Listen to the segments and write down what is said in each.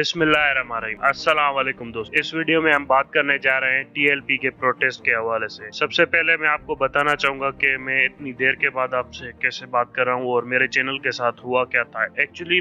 बिस्मिल्लाहिर्रहमानिर्रहीम। अस्सलाम वालेकुम दोस्त। इस वीडियो में हम बात करने जा रहे हैं टीएलपी के प्रोटेस्ट के हवाले से। सबसे पहले मैं आपको बताना चाहूंगा कि मैं इतनी देर के बाद आपसे कैसे बात कर रहा हूँ और मेरे चैनल के साथ हुआ क्या था। एक्चुअली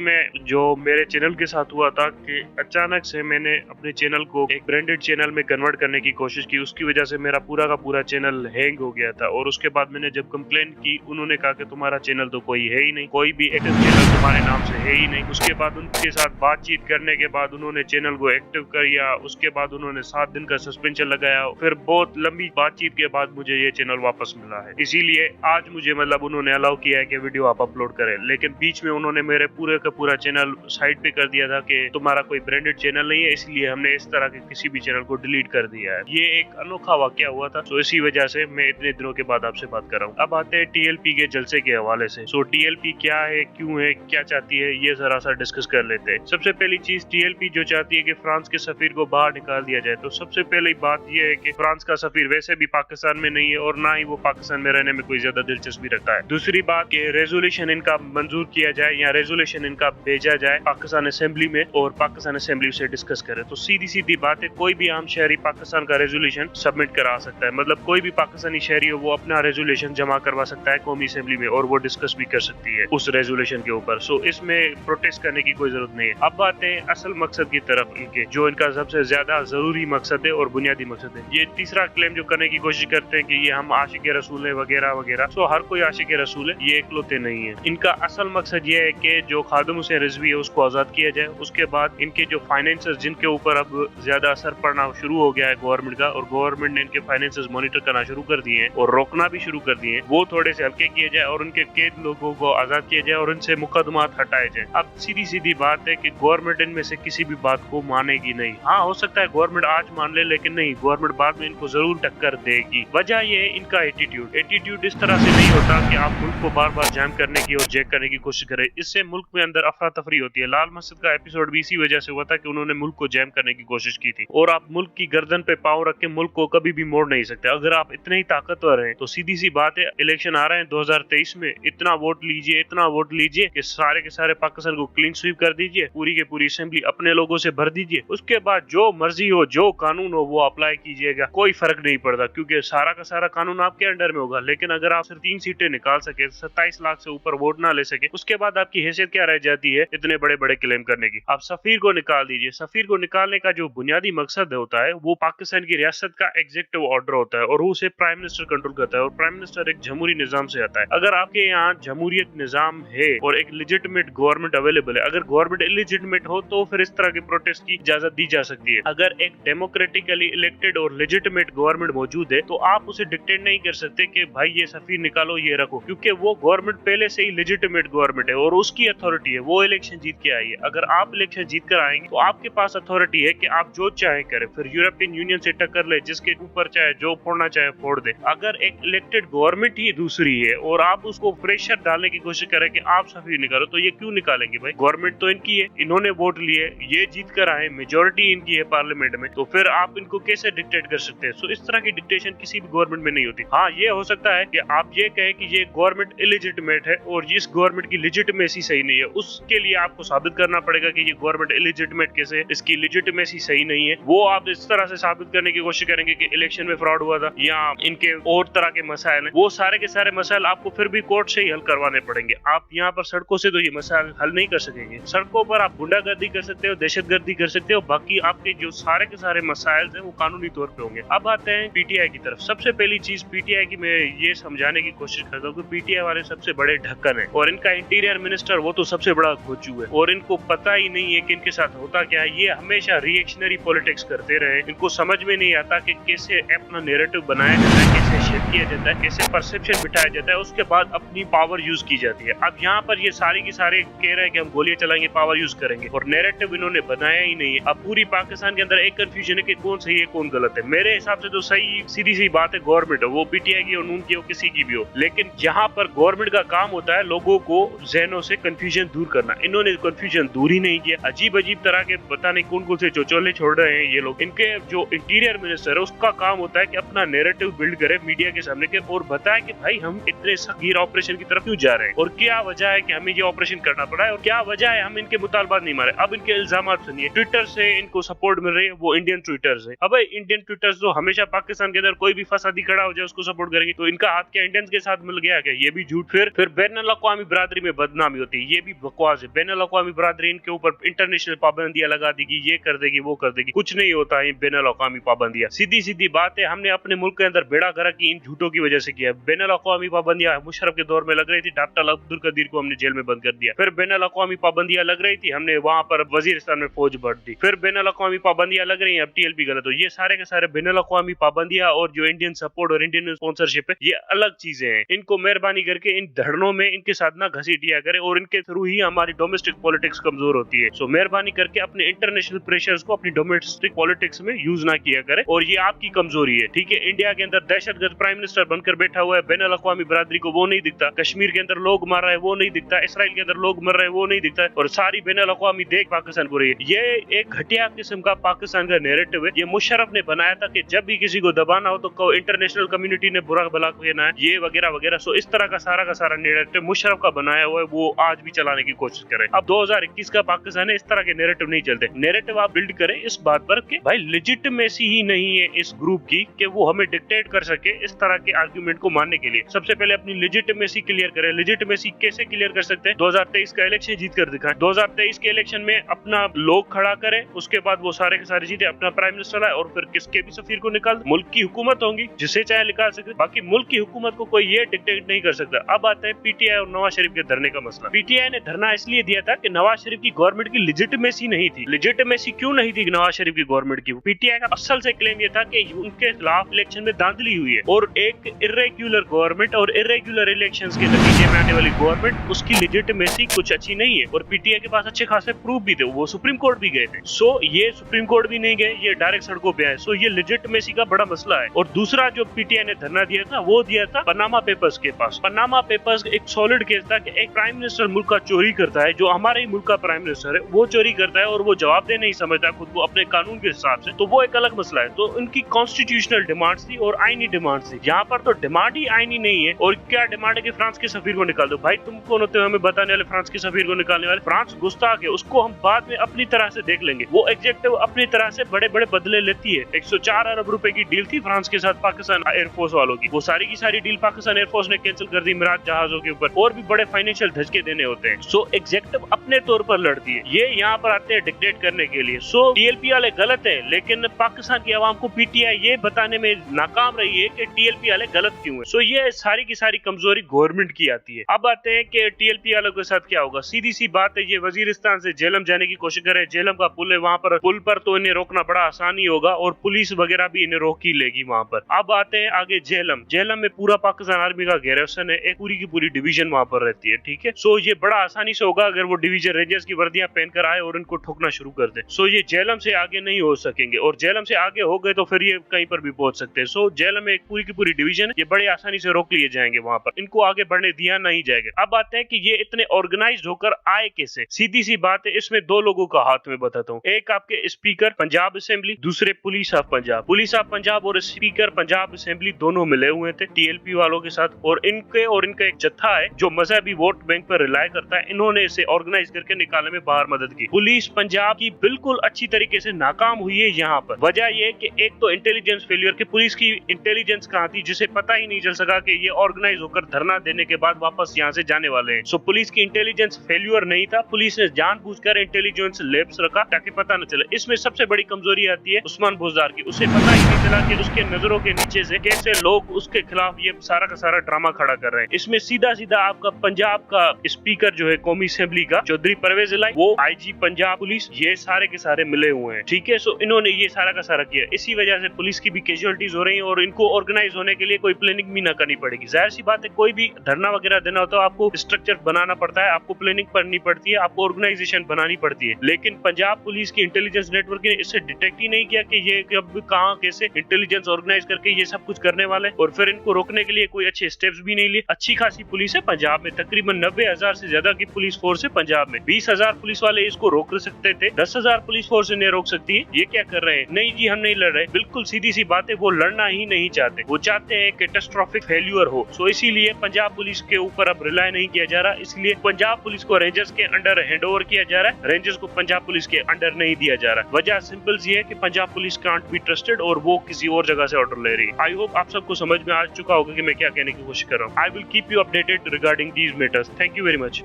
मेरे चैनल के साथ हुआ था कि अचानक से मैंने अपने चैनल को एक ब्रांडेड चैनल में कन्वर्ट करने की कोशिश की। उसकी वजह से मेरा पूरा का पूरा चैनल हैंग हो गया था और उसके बाद मैंने जब कंप्लेन की, उन्होंने कहा कि तुम्हारा चैनल तो कोई है ही नहीं, कोई भी एक्टिव चैनल तुम्हारे नाम से है ही नहीं। उसके बाद उनके साथ बातचीत करने के बाद उन्होंने चैनल को एक्टिव किया। उसके बाद उन्होंने 7 दिन का सस्पेंशन लगाया। फिर बहुत लंबी बातचीत के बाद मुझे ये चैनल वापस मिला है। इसीलिए आज मुझे उन्होंने अलाउ किया है कि वीडियो आप अपलोड करें। लेकिन बीच में उन्होंने मेरे पूरे का पूरा चैनल साइड पे कर दिया था कि तुम्हारा कोई ब्रांडेड चैनल नहीं है, इसलिए हमने इस तरह के किसी भी चैनल को डिलीट कर दिया है। ये एक अनोखा वाकया हुआ था, तो इसी वजह से मैं इतने दिनों के बाद आपसे बात कर रहा हूँ। अब आते हैं टीएलपी के जलसे के हवाले से। टीएलपी क्या है, क्यों है, क्या चाहती है, ये जरा सा डिस्कस कर लेते हैं। सबसे पहली चीज, टीएलपी जो चाहती है कि फ्रांस के सफीर को बाहर निकाल दिया जाए। तो सबसे पहली बात यह है कि फ्रांस का सफीर वैसे भी पाकिस्तान में नहीं है और ना ही वो पाकिस्तान में रहने में कोई ज्यादा दिलचस्पी रखता है। दूसरी बात कि रेजोल्यूशन इनका मंजूर किया जाए या रेजोल्यूशन इनका भेजा जाए पाकिस्तान असेंबली में और पाकिस्तान असेंबली से डिस्कस करे। तो सीधी सीधी बात है, कोई भी आम शहरी पाकिस्तान का रेजोल्यूशन सबमिट करा सकता है। मतलब कोई भी पाकिस्तानी शहरी हो वो अपना रेजोल्यूशन जमा करवा सकता है कौमी असेंबली में और वो डिस्कस भी कर सकती है उस रेजोल्यूशन के ऊपर। सो इसमें प्रोटेस्ट करने की कोई जरूरत नहीं है। अब बात है असल मकसद की तरफ, इनके जो इनका सबसे ज्यादा जरूरी मकसद है और बुनियादी मकसद है। ये तीसरा क्लेम जो करने की कोशिश करते हैं कि ये हम आशिक रसूल है वगैरह वगैरह। सो हर कोई आशिक रसूल है, ये इकलौते नहीं है। इनका असल मकसद ये है कि जो खादिम हुसैन रिजवी है उसको आजाद किया जाए। उसके बाद इनके जो फाइनेंसेस जिनके ऊपर अब ज्यादा असर पड़ना शुरू हो गया है गवर्नमेंट का, और गवर्नमेंट ने इनके फाइनेंसेस मॉनिटर करना शुरू कर दिए हैं और रोकना भी शुरू कर दिए हैं, वो थोड़े से हल्के किए जाए और उनके कैद लोगों को आजाद किया जाए और इनसे मुकदमात हटाए जाए। अब सीधी सीधी बात है कि गवर्नमेंट इनमें से किसी भी बात को मानेगी नहीं। हाँ, हो सकता है गवर्नमेंट आज मान ले, लेकिन नहीं, गवर्नमेंट बाद में इनको जरूर टक्कर देगी। वजह ये है इनका एटीट्यूड इस तरह से नहीं होता कि आप मुल्क को बार बार जैम करने की और जैक करने की कोशिश करें। इससे मुल्क में अंदर अफरा तफरी होती है। लाल मस्जिद का एपिसोड भी इसी वजह से हुआ था कि उन्होंने मुल्क को जैम करने की कोशिश की थी। और आप मुल्क की गर्दन पे पाँव रख के मुल्क को कभी भी मोड़ नहीं सकते। अगर आप इतने ही ताकतवर हैं तो सीधी सी बात है, इलेक्शन आ रहे हैं 2023 में, इतना वोट लीजिए कि सारे के सारे पाकिस्तान को क्लीन स्वीप कर दीजिए, पूरी के पूरी असेंबली अपने लोगों से भर दीजिए। उसके बाद जो मर्जी हो, जो कानून हो वो अप्लाई कीजिएगा, कोई फर्क नहीं पड़ता क्योंकि सारा का सारा कानून आपके अंडर में होगा। लेकिन अगर आप सिर्फ 3 सीटें निकाल सके, 27 लाख से ऊपर वोट ना ले सके, उसके बाद आपकी हैसियत क्या रह जाती है इतने बड़े बड़े क्लेम करने की। आप सफीर को निकाल दीजिए। सफीर को निकालने का जो बुनियादी मकसद होता है वो पाकिस्तान की रियासत का एग्जीक्यूटिव ऑर्डर होता है और उसे प्राइम मिनिस्टर कंट्रोल करता है और प्राइम मिनिस्टर एक जमहूरी निजाम से आता है। अगर आपके यहाँ जमहूरियत निजाम है और एक लेजिटिमेट गवर्नमेंट अवेलेबल है, अगर गवर्नमेंट इलेजिटिमेट हो तो फिर इस तरह के प्रोटेस्ट की इजाजत दी जा सकती है। अगर एक डेमोक्रेटिकली इलेक्टेड और लेजिटिमेट गवर्नमेंट मौजूद है तो आप उसे डिक्टेट नहीं कर सकते कि भाई ये सफीर निकालो, ये रखो, क्योंकि वो गवर्नमेंट पहले से ही लेजिटिमेट गवर्नमेंट है और उसकी अथॉरिटी है, वो इलेक्शन जीत के आई है। अगर आप इलेक्शन जीत कर आएंगे तो आपके पास अथॉरिटी है कि आप जो चाहे करें। फिर यूरोपियन यूनियन से टक्कर ले, जिसके ऊपर चाहे जो फोड़ना चाहे फोड़ दे। अगर एक इलेक्टेड गवर्नमेंट ही दूसरी है और आप उसको प्रेशर डालने की कोशिश करें कि आप सफीर निकालो, तो ये क्यों निकालेंगे भाई? गवर्नमेंट तो इनकी है, इन्होंने वोट लिए, ये जीत कर आए, मेजोरिटी इनकी है पार्लियामेंट में, तो फिर आप इनको कैसे डिक्टेट कर सकते हैं? सो इस तरह की डिक्टेशन किसी भी गवर्नमेंट में नहीं होती। हाँ, ये हो सकता है कि आप ये कहें कि ये गवर्नमेंट इलेजिटिमेट है और इस गवर्नमेंट की लेजिटिमेसी सही नहीं है। उसके लिए आपको साबित करना पड़ेगा कि ये गवर्नमेंट इलेजिटिमेट कैसे है, इसकी लेजिटिमेसी सही नहीं है। वो आप इस तरह से साबित करने की कोशिश करेंगे कि इलेक्शन में फ्रॉड हुआ था या इनके और तरह के मसाइल हैं, वो सारे के सारे मसाइल आपको फिर भी कोर्ट से ही हल करवाने पड़ेंगे। आप यहाँ पर सड़कों से तो ये मसाइल हल नहीं कर सकेंगे। सड़कों पर आप गुंडागर्दी कर सकते हो, दहशतगर्दी कर सकते हो, बाकी आपके जो सारे के सारे मसाइल हैं वो कानूनी तौर पे होंगे। अब आते हैं पीटीआई की तरफ। सबसे पहली चीज पीटीआई की मैं ये समझाने की कोशिश करता हूँ कि पीटीआई वाले सबसे बड़े ढक्कन है और इनका इंटीरियर मिनिस्टर वो तो सबसे बड़ा खोचू है और इनको पता ही नहीं है कि इनके साथ होता क्या है। ये हमेशा रिएक्शनरी पॉलिटिक्स करते रहे। इनको समझ में नहीं आता कि कैसे अपना नैरेटिव बनाया जाता है, कैसे शेप किया जाता है, कैसे परसेप्शन बिठाया जाता है, उसके बाद अपनी पावर यूज की जाती है। अब यहाँ पर ये सारी की सारे कह रहे हैं कि हम गोलियां चलाएंगे, पावर यूज करेंगे, और नैरेटिव इन्होंने बनाया ही नहीं है। अब पूरी पाकिस्तान के अंदर एक कंफ्यूजन है कि कौन सही है कौन गलत है। मेरे हिसाब से तो सही सीधी सी बात है गवर्नमेंट है, वो पीटीआई की हो, नून की हो, किसी की भी हो। लेकिन यहाँ पर गवर्नमेंट का काम होता है लोगों को जहनों से कंफ्यूजन दूर करना। इन्होंने कंफ्यूजन दूर ही नहीं किया। अजीब अजीब तरह के पता नहीं कौन कौन से चौचोले छोड़ रहे हैं ये लोग। इनके जो इंटीरियर मिनिस्टर है उसका काम होता है कि अपना नैरेटिव बिल्ड करे मीडिया के सामने के और बताए कि भाई हम इतने सगीर ऑपरेशन की तरफ क्यों जा रहे हैं और क्या वजह है कि हमें ये ऑपरेशन करना पड़ा है और क्या वजह है हम इनके मुतालबात नहीं मारे। अब इनके इनके इल्जाम सुनिए। ट्विटर से इनको सपोर्ट मिल रही है, वो इंडियन ट्विटर से। अब इंडियन ट्विटर तो हमेशा पाकिस्तान के अंदर कोई भी फसादी खड़ा हो जाए उसको सपोर्ट करेंगे, तो इनका हाथ क्या इंडियंस के साथ मिल गया क्या? ये भी झूठ। फिर बैनुल-अक़वामी बिरादरी में बदनामी होती है, ये भी बकवास है। बैनुल-अक़वामी बिरादरी इनके ऊपर इंटरनेशनल पाबंदियां लगा देगी, ये कर देगी, वो कर देगी। कुछ नहीं होता है बैनुल-अक़वामी पाबंदियां, सीधी सीधी बात है। हमने अपने मुल्क के अंदर बेड़ा गर्क इन झूठों की वजह से किया। बैनुल-अक़वामी पाबंदियां मुशर्रफ के दौर में लग रही थी, डॉक्टर अब्दुल कदीर को हमने जेल में बंद कर दिया। फिर बैनुल-अक़वामी पाबंदियां लग रही थी, हमने वहां पर वजीरिस्तान में फौज भर दी। फिर बैनुल-अक़वामी पाबंदियां लग रही है, अब टीएलपी गलत हो। ये सारे के सारे बैनुल-अक़वामी पाबंदियां और जो इंडियन सपोर्ट और इंडियन स्पॉन्सरशिप है, ये अलग चीजें हैं। इनको मेहरबानी करके इन धरनों में इनके साथ ना घसीटिया करे, और इनके थ्रू ही हमारी डोमेस्टिक पॉलिटिक्स कमजोर होती है। सो मेहरबानी करके अपने इंटरनेशनल प्रेशर्स को अपनी डोमेस्टिक पॉलिटिक्स में यूज ना किया करे, और ये आपकी कमजोरी है। ठीक है, इंडिया के अंदर दहशतगर्द प्राइम मिनिस्टर बनकर बैठा हुआ है, बैनुल-अक़वामी बिरादरी को वो नहीं दिखता। कश्मीर के अंदर लोग मार रहे हैं, वो नहीं दिखता। इसराइल के अंदर लोग मर रहे हैं, वो नहीं दिखता। और सारी बैनुल-अक़वामी देख पाकिस्तान को रही है। ये एक घटिया किस्म का पाकिस्तान का नैरेटिव है। ये मुशर्रफ ने बनाया था कि जब भी किसी को दबाना हो तो इंटरनेशनल कम्युनिटी ने बुरा भला कहना है, ये वगैरह वगैरह। सो इस तरह का सारा नैरेटिव मुशर्रफ का बनाया हुआ है, वो आज भी चलाने की कोशिश करे। अब 2021 का पाकिस्तान है, इस तरह के नैरेटिव नहीं चलते। नैरेटिव आप बिल्ड करें इस बात पर कि भाई लेजिटिमेसी ही नहीं है इस ग्रुप की कि वो हमें डिक्टेट कर सके इस तरह के आर्गुमेंट को मानने के लिए। सबसे पहले अपनी लेजिटिमेसी क्लियर करें। लेजिटिमेसी कैसे क्लियर कर सकते हैं? 2023 का इलेक्शन जीत कर दिखाएं। 2023 के इलेक्शन में अपना लोग खड़ा करें, उसके बाद वो सारे के सारे जीते, अपना प्राइम मिनिस्टर आए, और फिर किसके भी सफीर को निकाल दे। मुल्क की हुकूमत होगी, जिसे चाहे निकाल सकते। बाकी मुल्क की हुकूमत को कोई ये डिक्टेट नहीं कर सकता। अब आता है पीटीआई और नवाज शरीफ के धरने का मसला। पीटीआई ने धरना इसलिए दिया था कि नवाज शरीफ की गवर्नमेंट की लेजिटिमेसी नहीं थी। लेजिटिमेसी क्यों नहीं थी नवाज शरीफ की गवर्नमेंट की? पीटीआई का असल से क्लेम ये था कि उनके खिलाफ इलेक्शन में धांधली हुई है, और एक इर्रेगुलर गवर्नमेंट और इर्रेगुलर इलेक्शंस के नतीजे में आने वाली गवर्नमेंट, उसकी लेजिटिमेसी कुछ अच्छी नहीं है। और पीटीआई के पास अच्छे खासे प्रूफ भी थे, वो सुप्रीम कोर्ट भी गए थे। सो ये सुप्रीम कोर्ट भी नहीं गए, ये डायरेक्ट सड़कों पे आए। सो ये लेजिटिमेसी का बड़ा मसला है। और दूसरा जो पीटीआई ने धरना दिया था, वो दिया था पनामा पेपर्स के पास। पनामा पेपर्स एक सॉलिड केस था कि एक प्राइम मिनिस्टर मुल्क का चोरी करता है, जो हमारे ही मुल्क का प्राइम मिनिस्टर है, वो चोरी करता है और वो जवाबदेह नहीं समझता खुद को अपने कानून के हिसाब से, तो वो एक अलग मसला है। तो उनकी कॉन्स्टिट्यूशनल डिमांड्स थी और आईनी डिमांड्स थी। यहाँ पर तो डिमांड ही आईनी नहीं है। और क्या डिमांड है कि फ्रांस के सफीर को निकाल दो। भाई तुम कौन होते हो हमें बताने वाले फ्रांस के सफीर को निकालने वाले? फ्रांस गुस्ताख है, उसको हम बाद में अपनी तरह से देख लेंगे। वो एग्जेक्टिव अपनी तरह से बड़े बड़े बदले लेती है। 104 अरब रुपए की डील थी फ्रांस के साथ पाकिस्तान एयरफोर्स वालों की, वो सारी की सारी डील पाकिस्तान एयरफोर्स ने कैंसिल कर दी मिराज जहाजों के ऊपर। और भी बड़े फाइनेंशियल धचके देने होते हैं। सो एग्जेक्टिव अपने तौर पर लड़ती है, ये यहाँ पर आते हैं डिक्टेट करने के लिए। सो टीएलपी वाले गलत है, लेकिन पाकिस्तान की आवाम को पीटीआई ये बताने में नाकाम रही है कि टीएलपी वाले गलत क्यों है। सो ये सारी की सारी कमजोरी गवर्नमेंट की आती है। अब आते हैं कि टीएलपी वालों के साथ क्या होगा। सीधी सी बात है, ये वजीरिस्तान से जेलम जाने की कोशिश करे। जेलम का पुल है, वहाँ पर पुल पर तो इन्हें रोकना बड़ा आसानी होगा, और पुलिस वगैरह भी इन्हें रोक ही लेगी वहाँ पर। अब आते हैं आगे जेलम। जेलम में पूरा पाकिस्तान आर्मी का गैरसन है, एक पूरी की पूरी डिवीजन वहाँ पर रहती है। ठीक है, सो ये बड़ा आसानी से होगा अगर वो डिवीजन रेंजर्स की वर्दियां पहनकर आए और इनको ठोकना शुरू कर दे। सो ये जेलम से आगे नहीं हो सकेंगे, और जेलम से आगे हो गए तो फिर ये कहीं पर भी पहुंच सकते हैं। सो जेलम में एक पूरी की पूरी डिवीजन है, ये बड़े आसानी से रोक लिए जाएंगे वहाँ पर, इनको आगे बढ़ने दिया नहीं जाएगा। अब आते हैं कि ये इतने ऑर्गेनाइज्ड होकर आए कैसे। सीधी सी बात है, इसमें दो लोगों का हाथ में बताता हूँ। एक आपके स्पीकर पंजाब असेंबली, दूसरे police of Punjab. Police of Punjab और स्पीकर पंजाब असेंबली दोनों मिले हुए थे टीएलपी वालों के साथ, और इनका एक जत्था है जो मजहबी वोट बैंक पर रिलाय करता है। इन्होंने इसे ऑर्गेनाइज करके निकालने में बाहर मदद की। पुलिस पंजाब की बिल्कुल अच्छी तरीके से नाकाम हुई है यहाँ पर। वजह यह कि एक तो इंटेलिजेंस फेलियर की, पुलिस की इंटेलिजेंस कहाँ थी जिसे पता ही नहीं चल सका कि ये ऑर्गेनाइज होकर धरना देने के बाद वापस यहाँ से जाने वाले हैं। सो पुलिस की इंटेलिजेंस फेलियर नहीं था, पुलिस ने जानबूझकर इंटेलिजेंस लैब्स रखा ताकि पता न चले। इसमें सबसे बड़ी कमजोरी आती है उस्मान बुज़दार की। उसे पता ही नहीं चला कि उसके नजरों के नीचे से कैसे लोग उसके खिलाफ ये सारा का सारा ड्रामा खड़ा कर रहे हैं। इसमें सीधा सीधा आपका पंजाब का स्पीकर जो है कौमी असेंबली का, चौधरी परवेज इलाही, वो आईजी पंजाब पुलिस, ये सारे के सारे मिले हुए हैं। ठीक है, सो इन्होंने ये सारा का सारा किया। इसी वजह से पुलिस की भी कैजुअलिटीज हो रही है, और इनको ऑर्गेनाइज होने के लिए कोई प्लानिंग भी ना करनी पड़ेगी। जाहिर सी बात है, कोई भी धरना वगैरह देना होता है आपको स्ट्रक्चर बनाना पड़ता है, आपको प्लानिंग करनी पड़ती है, आपको ऑर्गेनाइजेशन बनानी पड़ती है। लेकिन पंजाब पुलिस की इंटेलिजेंस नेटवर्क ने इससे डिटेक्ट ही नहीं किया कि ये कब कहाँ कैसे इंटेलिजेंस ऑर्गेनाइज करके ये सब कुछ करने वाले, और फिर इनको रोकने के लिए कोई अच्छे स्टेप्स भी नहीं लिए। अच्छी खासी पुलिस है पंजाब में, तकरीबन 90,000 से ज्यादा की पुलिस फोर्स है पंजाब में। 20,000 पुलिस वाले इसको रोक सकते थे, 10,000 पुलिस फोर्स इन्हें रोक सकती है। ये क्या कर रहे हैं? नहीं जी, हम नहीं लड़ रहे। बिल्कुल सीधी सी बात है, वो लड़ना ही नहीं चाहते, वो चाहते हैं कैटास्ट्रोफिक फेल्यूर हो। सो इसीलिए पंजाब पुलिस के ऊपर अब रिलाय नहीं किया जा रहा, इसलिए पंजाब पुलिस को रेंजर्स के अंडर हैंड ओवर किया जा रहा है। रेंजर्स को पंजाब पुलिस के अंडर नहीं दिया जा रहा। वजह सिंपल सी है कि Punjab police can't be trusted और वो किसी और जगह से ऑर्डर ले रही है। आई होप आप सबको समझ में आ चुका होगा कि मैं क्या कहने की कोशिश कर रहा हूँ। I will keep you updated regarding these matters. Thank you very much.